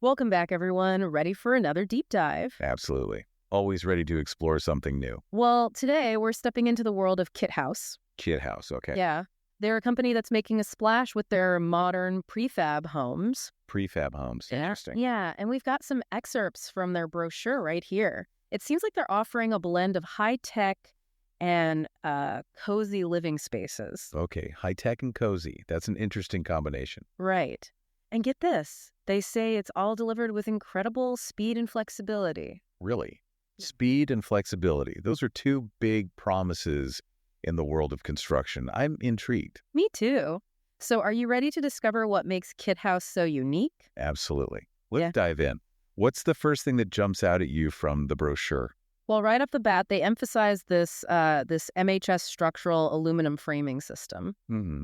Welcome back, everyone. Ready for another deep dive? Absolutely. Always ready to explore something new. Well, today we're stepping into the world of KitHaus. KitHaus, okay. Yeah. They're a company that's making a splash with their modern prefab homes. Prefab homes. Interesting. Yeah, and we've got some excerpts from their brochure right here. It seems like they're offering a blend of high-tech and cozy living spaces. Okay, high-tech and cozy. That's an interesting combination. Right. And get this. They say it's all delivered with incredible speed and flexibility. Really. Speed and flexibility. Those are two big promises in the world of construction. I'm intrigued. Me too. So are you ready to discover what makes KitHaus so unique? Absolutely. Let's dive in. What's the first thing that jumps out at you from the brochure? Well, right off the bat, they emphasize this M.H.S Structural Aluminum Framing system.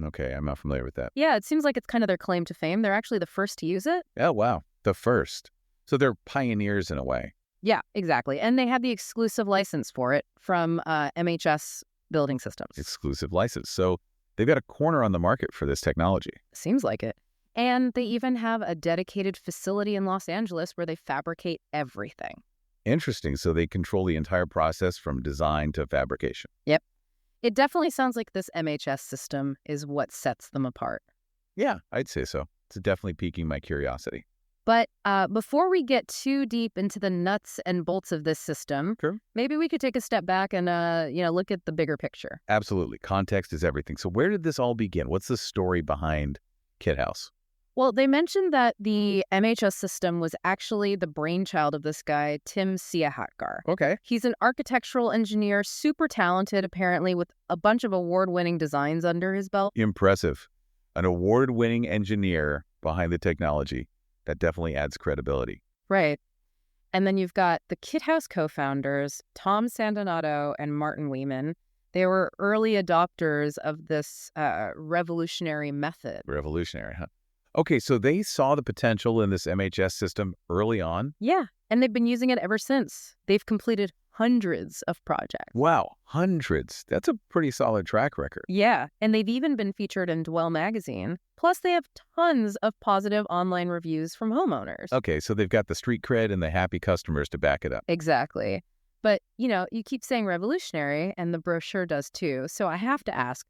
Okay, I'm not familiar with that. Yeah, it seems like it's kind of their claim to fame. They're actually the first to use it. Oh, wow. The first. So they're pioneers in a way. Yeah, exactly. And they have the exclusive license for it from M.H.S Building Systems. Exclusive license. So they've got a corner on the market for this technology. Seems like it. And they even have a dedicated facility in Los Angeles where they fabricate everything. Interesting. So they control the entire process from design to fabrication. Yep. It definitely sounds like this MHS system is what sets them apart. Yeah, I'd say so. It's definitely piquing my curiosity. But before we get too deep into the nuts and bolts of this system, maybe we could take a step back and look at the bigger picture. Absolutely. Context is everything. So where did this all begin? What's the story behind KitHaus? Well, they mentioned that the MHS system was actually the brainchild of this guy, Tim Siahatkar. Okay. He's an architectural engineer, super talented, apparently, with a bunch of award-winning designs under his belt. Impressive. An award-winning engineer behind the technology. That definitely adds credibility. Right. And then you've got the KitHaus co-founders, Tom Sandonato and Martin Wieman. They were early adopters of this revolutionary method. Revolutionary, huh? Okay, so they saw the potential in this MHS system early on? Yeah, and they've been using it ever since. They've completed hundreds of projects. Wow, hundreds. That's a pretty solid track record. Yeah, and they've even been featured in Dwell magazine. Plus, they have tons of positive online reviews from homeowners. Okay, so they've got the street cred and the happy customers to back it up. Exactly. But, you keep saying revolutionary, and the brochure does too. So I have to ask,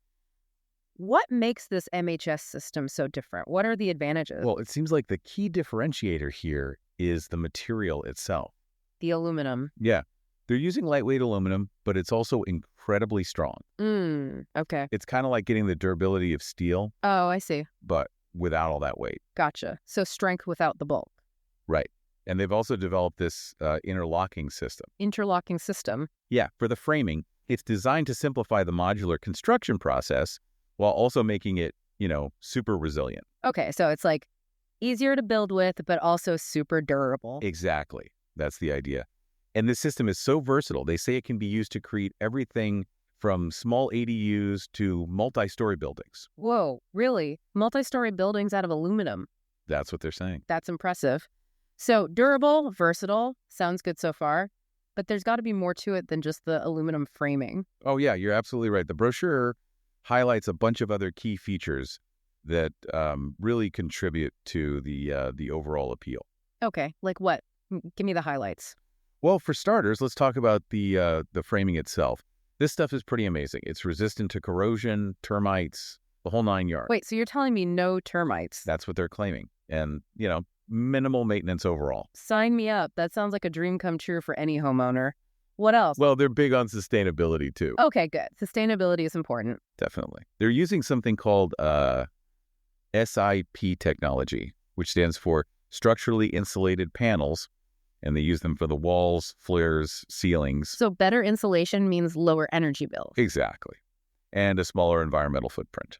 what makes this MHS system so different? What are the advantages? Well, it seems like the key differentiator here is the material itself. The aluminum. Yeah. They're using lightweight aluminum, but it's also incredibly strong. Okay. It's kind of like getting the durability of steel. Oh, I see. But without all that weight. Gotcha. So strength without the bulk. Right. And they've also developed this interlocking system. Interlocking system? Yeah. For the framing, it's designed to simplify the modular construction process while also making it, super resilient. Okay. So it's like easier to build with, but also super durable. Exactly. That's the idea. And this system is so versatile. They say it can be used to create everything from small ADUs to multi-story buildings. Whoa, really? Multi-story buildings out of aluminum? That's what they're saying. That's impressive. So durable, versatile, sounds good so far. But there's got to be more to it than just the aluminum framing. Oh, yeah, you're absolutely right. The brochure highlights a bunch of other key features that really contribute to the overall appeal. Okay, like what? Give me the highlights. Well, for starters, let's talk about the framing itself. This stuff is pretty amazing. It's resistant to corrosion, termites, the whole 9 yards. Wait, so you're telling me no termites? That's what they're claiming. And, minimal maintenance overall. Sign me up. That sounds like a dream come true for any homeowner. What else? Well, they're big on sustainability, too. Okay, good. Sustainability is important. Definitely. They're using something called SIP technology, which stands for Structurally Insulated Panels. And they use them for the walls, floors, ceilings. So better insulation means lower energy bills. Exactly. And a smaller environmental footprint.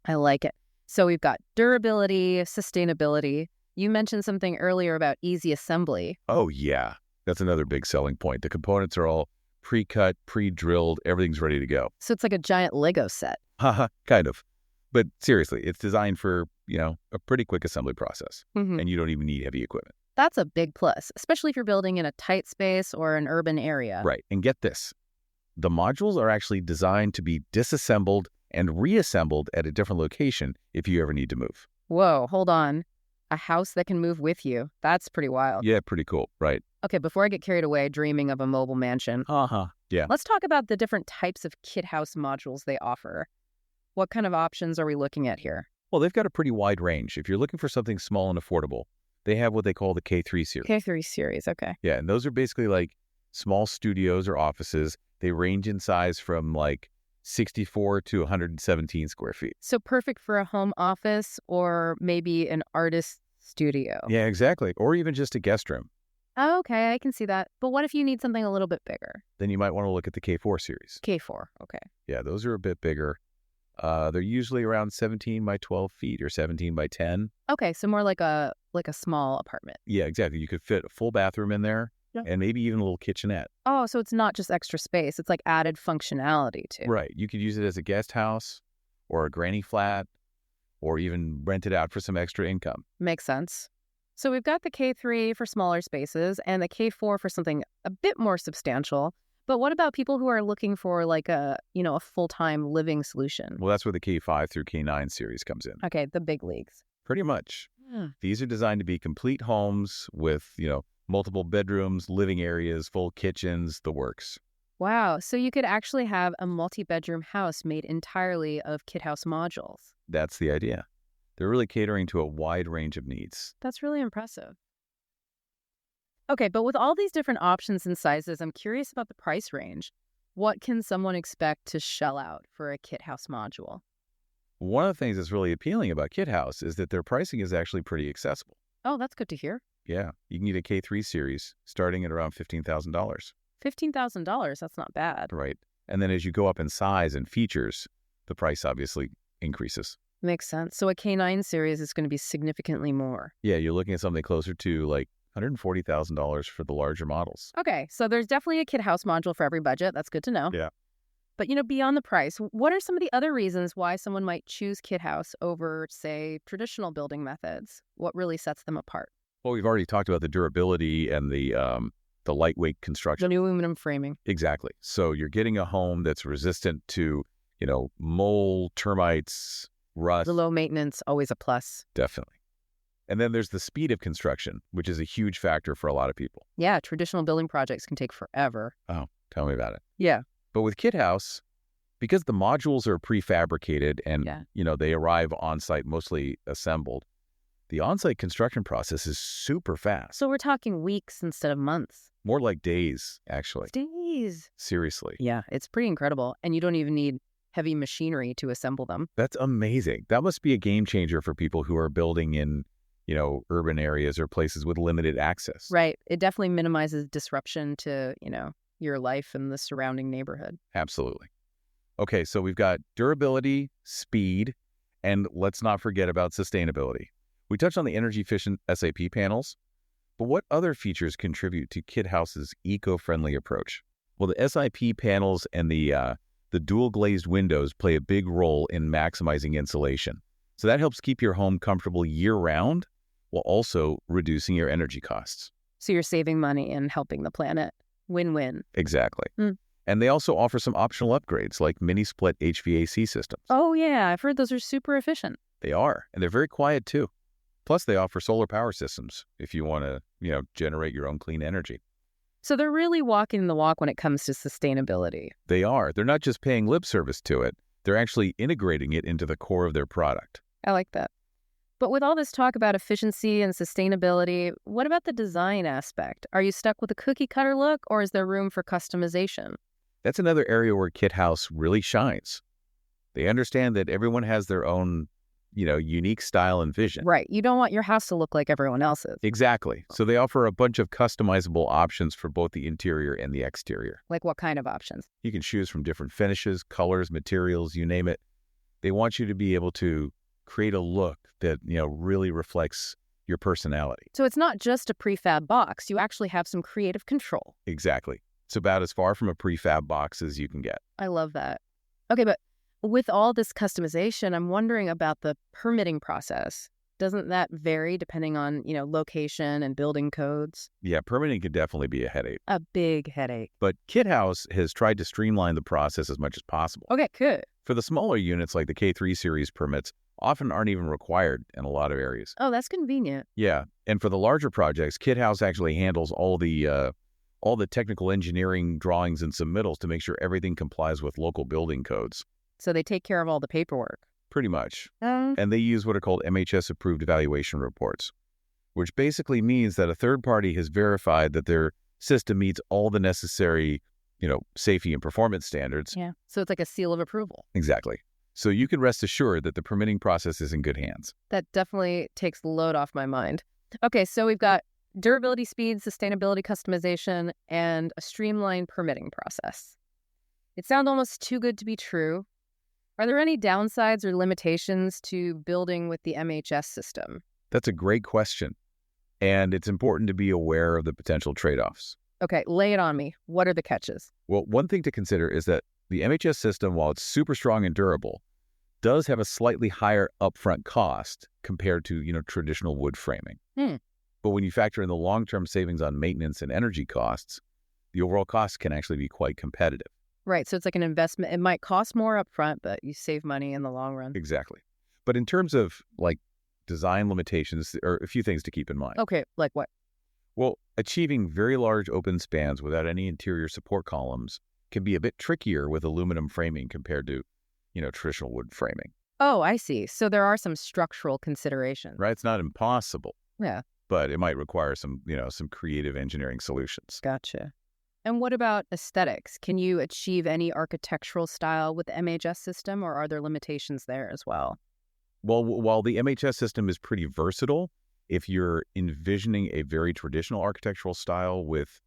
I like it. So we've got durability, sustainability. You mentioned something earlier about easy assembly. Oh, yeah. That's another big selling point. The components are all pre-cut, pre-drilled. Everything's ready to go. So it's like a giant Lego set. Haha, kind of. But seriously, it's designed for, a pretty quick assembly process. And you don't even need heavy equipment. That's a big plus, especially if you're building in a tight space or an urban area. Right. And get this. The modules are actually designed to be disassembled and reassembled at a different location if you ever need to move. Whoa, hold on. A house that can move with you. That's pretty wild. Yeah, pretty cool, right? Okay, before I get carried away dreaming of a mobile mansion, Yeah. let's talk about the different types of KitHaus modules they offer. What kind of options are we looking at here? Well, they've got a pretty wide range. If you're looking for something small and affordable, they have what they call the K3 series. K3 series, okay. Yeah, and those are basically like small studios or offices. They range in size from like 64 to 117 square feet. So perfect for a home office or maybe an artist studio. Yeah, exactly. Or even just a guest room. Oh, okay, I can see that. But what if you need something a little bit bigger? Then you might want to look at the K4 series. K4, okay. Yeah, those are a bit bigger. They're usually around 17 by 12 feet or 17 by 10. Okay, so more like a small apartment. Yeah, exactly. You could fit a full bathroom in there and maybe even a little kitchenette. Oh, so it's not just extra space. It's like added functionality too. Right. You could use it as a guest house or a granny flat or even rent it out for some extra income. Makes sense. So we've got the K3 for smaller spaces and the K4 for something a bit more substantial. But what about people who are looking for like a full-time living solution? Well, that's where the K5 through K9 series comes in. Okay, the big leagues. Pretty much. Yeah. These are designed to be complete homes with, multiple bedrooms, living areas, full kitchens, the works. Wow, so you could actually have a multi-bedroom house made entirely of KitHaus modules. That's the idea. They're really catering to a wide range of needs. That's really impressive. Okay, but with all these different options and sizes, I'm curious about the price range. What can someone expect to shell out for a KitHaus module? One of the things that's really appealing about KitHaus is that their pricing is actually pretty accessible. Oh, that's good to hear. Yeah, you can get a K3 series starting at around $15,000. $15,000, that's not bad. Right. And then as you go up in size and features, the price obviously increases. Makes sense. So a K9 series is going to be significantly more. Yeah, you're looking at something closer to like $140,000 for the larger models. Okay, so there's definitely a KitHaus module for every budget. That's good to know. Yeah. But, beyond the price, what are some of the other reasons why someone might choose KitHaus over, say, traditional building methods? What really sets them apart? Well, we've already talked about the durability and the lightweight construction. The aluminum framing. Exactly. So you're getting a home that's resistant to, mold, termites, rust. The low maintenance, always a plus. Definitely. And then there's the speed of construction, which is a huge factor for a lot of people. Yeah, traditional building projects can take forever. Oh, tell me about it. Yeah. But with KitHaus, because the modules are prefabricated and, they arrive on-site mostly assembled, the on-site construction process is super fast. So we're talking weeks instead of months. More like days, actually. Days. Seriously. Yeah, it's pretty incredible. And you don't even need heavy machinery to assemble them. That's amazing. That must be a game changer for people who are building in, urban areas or places with limited access. Right. It definitely minimizes disruption to, your life and the surrounding neighborhood. Absolutely. Okay, so we've got durability, speed, and let's not forget about sustainability. We touched on the energy-efficient SIP panels, but what other features contribute to KitHaus's eco-friendly approach? Well, the SIP panels and the dual-glazed windows play a big role in maximizing insulation. So that helps keep your home comfortable year-round while also reducing your energy costs. So you're saving money and helping the planet. Win-win. Exactly. And they also offer some optional upgrades like mini-split HVAC systems. Oh, yeah. I've heard those are super efficient. They are, and they're very quiet too. Plus, they offer solar power systems if you want to, generate your own clean energy. So they're really walking the walk when it comes to sustainability. They are. They're not just paying lip service to it. They're actually integrating it into the core of their product. I like that. But with all this talk about efficiency and sustainability, what about the design aspect? Are you stuck with a cookie-cutter look, or is there room for customization? That's another area where KitHaus really shines. They understand that everyone has their own, unique style and vision. Right. You don't want your house to look like everyone else's. Exactly. So they offer a bunch of customizable options for both the interior and the exterior. Like what kind of options? You can choose from different finishes, colors, materials, you name it. They want you to be able to create a look that, really reflects your personality. So it's not just a prefab box. You actually have some creative control. Exactly. It's about as far from a prefab box as you can get. I love that. Okay, but with all this customization, I'm wondering about the permitting process. Doesn't that vary depending on, location and building codes? Yeah, permitting can definitely be a headache. A big headache. But KitHaus has tried to streamline the process as much as possible. Okay, good. For the smaller units like the K3 series permits, often aren't even required in a lot of areas. Oh, that's convenient. Yeah, and for the larger projects, KitHaus actually handles all the technical engineering drawings and submittals to make sure everything complies with local building codes. So they take care of all the paperwork. Pretty much. And they use what are called MHS approved evaluation reports, which basically means that a third party has verified that their system meets all the necessary, safety and performance standards. Yeah. So it's like a seal of approval. Exactly. So you can rest assured that the permitting process is in good hands. That definitely takes the load off my mind. Okay, so we've got durability, speed, sustainability, customization, and a streamlined permitting process. It sounds almost too good to be true. Are there any downsides or limitations to building with the MHS system? That's a great question. And it's important to be aware of the potential trade-offs. Okay, lay it on me. What are the catches? Well, one thing to consider is that the MHS system, while it's super strong and durable, does have a slightly higher upfront cost compared to, traditional wood framing. But when you factor in the long-term savings on maintenance and energy costs, the overall cost can actually be quite competitive. Right, so it's like an investment. It might cost more upfront, but you save money in the long run. Exactly. But in terms of design limitations, there are a few things to keep in mind. Okay, like what? Well, achieving very large open spans without any interior support columns can be a bit trickier with aluminum framing compared to, traditional wood framing. Oh, I see. So there are some structural considerations. Right? It's not impossible. Yeah. But it might require some creative engineering solutions. Gotcha. And what about aesthetics? Can you achieve any architectural style with the MHS system, or are there limitations there as well? Well, while the MHS system is pretty versatile, if you're envisioning a very traditional architectural style with,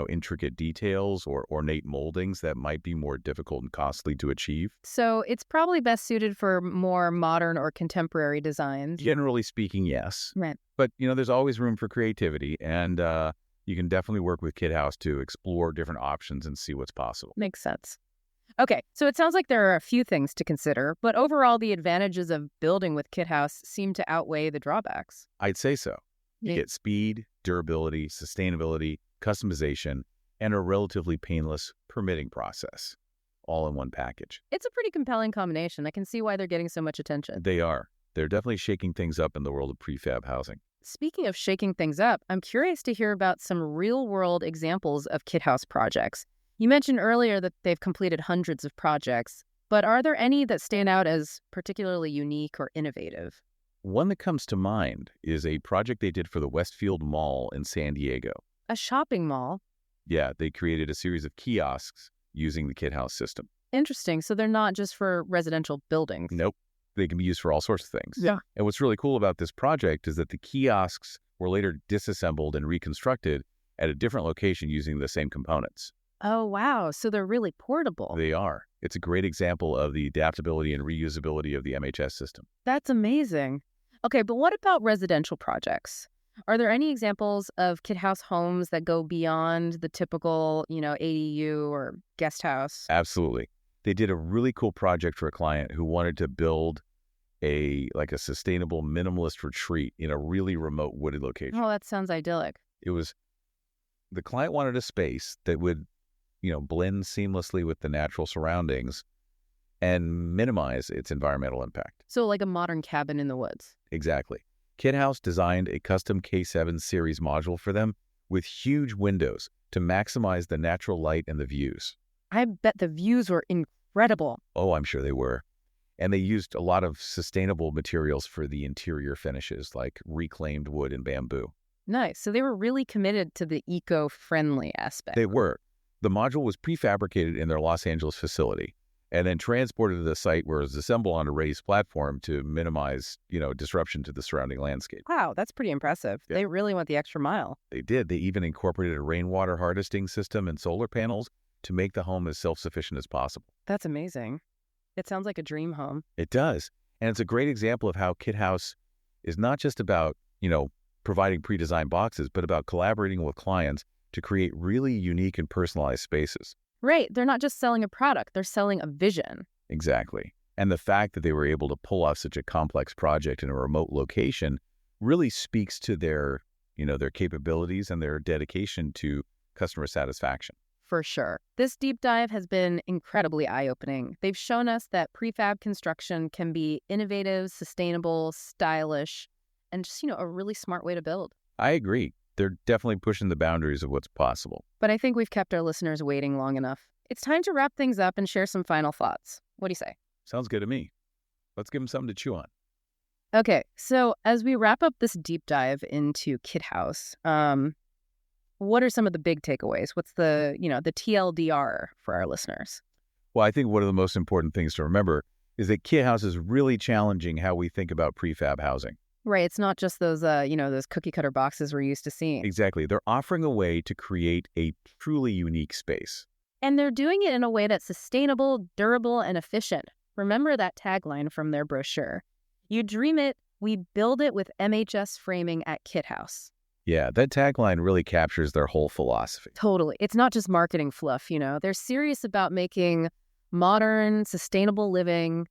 intricate details or ornate moldings, that might be more difficult and costly to achieve. So it's probably best suited for more modern or contemporary designs. Generally speaking, yes. Right. But, there's always room for creativity, and you can definitely work with KitHaus to explore different options and see what's possible. Makes sense. Okay, so it sounds like there are a few things to consider, but overall the advantages of building with KitHaus seem to outweigh the drawbacks. I'd say so. You Yeah. get speed, durability, sustainability, customization, and a relatively painless permitting process, all in one package. It's a pretty compelling combination. I can see why they're getting so much attention. They are. They're definitely shaking things up in the world of prefab housing. Speaking of shaking things up, I'm curious to hear about some real-world examples of KitHaus projects. You mentioned earlier that they've completed hundreds of projects, but are there any that stand out as particularly unique or innovative? One that comes to mind is a project they did for the Westfield Mall in San Diego. A shopping mall? Yeah, they created a series of kiosks using the KitHaus system. Interesting. So they're not just for residential buildings. Nope. They can be used for all sorts of things. Yeah. And what's really cool about this project is that the kiosks were later disassembled and reconstructed at a different location using the same components. Oh, wow. So they're really portable. They are. It's a great example of the adaptability and reusability of the MHS system. That's amazing. Okay, but what about residential projects? Are there any examples of KitHaus homes that go beyond the typical, ADU or guest house? Absolutely. They did a really cool project for a client who wanted to build a sustainable minimalist retreat in a really remote wooded location. Oh, that sounds idyllic. The client wanted a space that would, blend seamlessly with the natural surroundings and minimize its environmental impact. So like a modern cabin in the woods. Exactly. KitHaus designed a custom K7 series module for them with huge windows to maximize the natural light and the views. I bet the views were incredible. Oh, I'm sure they were. And they used a lot of sustainable materials for the interior finishes, like reclaimed wood and bamboo. Nice. So they were really committed to the eco-friendly aspect. They were. The module was prefabricated in their Los Angeles facility and then transported to the site where it was assembled on a raised platform to minimize, disruption to the surrounding landscape. Wow, that's pretty impressive. Yeah. They really went the extra mile. They did. They even incorporated a rainwater harvesting system and solar panels to make the home as self-sufficient as possible. That's amazing. It sounds like a dream home. It does. And it's a great example of how KitHaus is not just about, providing pre-designed boxes, but about collaborating with clients to create really unique and personalized spaces. Right. They're not just selling a product. They're selling a vision. Exactly. And the fact that they were able to pull off such a complex project in a remote location really speaks to their capabilities and their dedication to customer satisfaction. For sure. This deep dive has been incredibly eye-opening. They've shown us that prefab construction can be innovative, sustainable, stylish, and just, a really smart way to build. I agree. They're definitely pushing the boundaries of what's possible. But I think we've kept our listeners waiting long enough. It's time to wrap things up and share some final thoughts. What do you say? Sounds good to me. Let's give them something to chew on. Okay, so as we wrap up this deep dive into KitHaus, what are some of the big takeaways? What's the TLDR for our listeners? Well, I think one of the most important things to remember is that KitHaus is really challenging how we think about prefab housing. Right. It's not just those, those cookie cutter boxes we're used to seeing. Exactly. They're offering a way to create a truly unique space. And they're doing it in a way that's sustainable, durable, and efficient. Remember that tagline from their brochure. You dream it, we build it with M.H.S Framing at KitHaus. Yeah, that tagline really captures their whole philosophy. Totally. It's not just marketing fluff, They're serious about making modern, sustainable living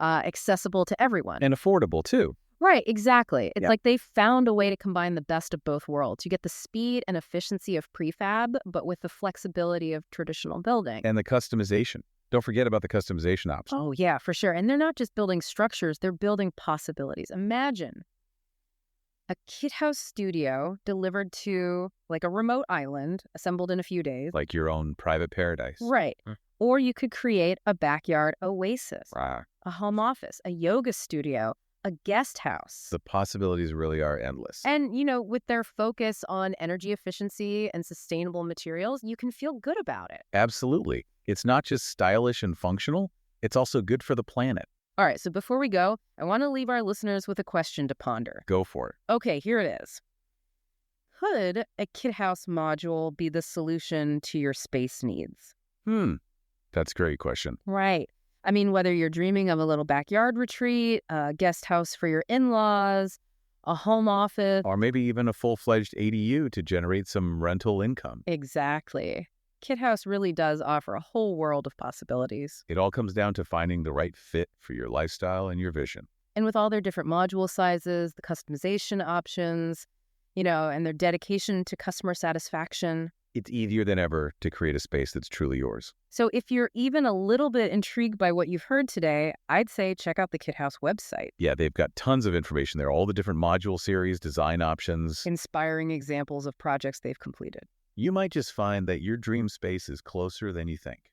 accessible to everyone. And affordable, too. Right, exactly. It's like they found a way to combine the best of both worlds. You get the speed and efficiency of prefab, but with the flexibility of traditional building. And the customization. Don't forget about the customization option. Oh, yeah, for sure. And they're not just building structures, they're building possibilities. Imagine a KitHaus studio delivered to like a remote island, assembled in a few days. Like your own private paradise. Right. Or you could create a backyard oasis, Wow. a home office, a yoga studio, a guest house. The possibilities really are endless. And, with their focus on energy efficiency and sustainable materials, you can feel good about it. Absolutely. It's not just stylish and functional, it's also good for the planet. All right, so before we go, I want to leave our listeners with a question to ponder. Go for it. Okay, here it is. Could a KitHaus module be the solution to your space needs? That's a great question. Right. I mean, whether you're dreaming of a little backyard retreat, a guest house for your in-laws, a home office. Or maybe even a full-fledged ADU to generate some rental income. Exactly. KitHaus really does offer a whole world of possibilities. It all comes down to finding the right fit for your lifestyle and your vision. And with all their different module sizes, the customization options, and their dedication to customer satisfaction, it's easier than ever to create a space that's truly yours. So if you're even a little bit intrigued by what you've heard today, I'd say check out the KitHaus website. Yeah, they've got tons of information there, all the different module series, design options. Inspiring examples of projects they've completed. You might just find that your dream space is closer than you think.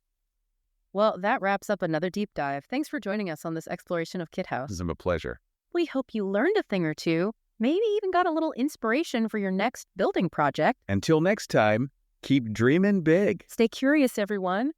Well, that wraps up another deep dive. Thanks for joining us on this exploration of KitHaus. It's been a pleasure. We hope you learned a thing or two, maybe even got a little inspiration for your next building project. Until next time, keep dreaming big. Stay curious, everyone.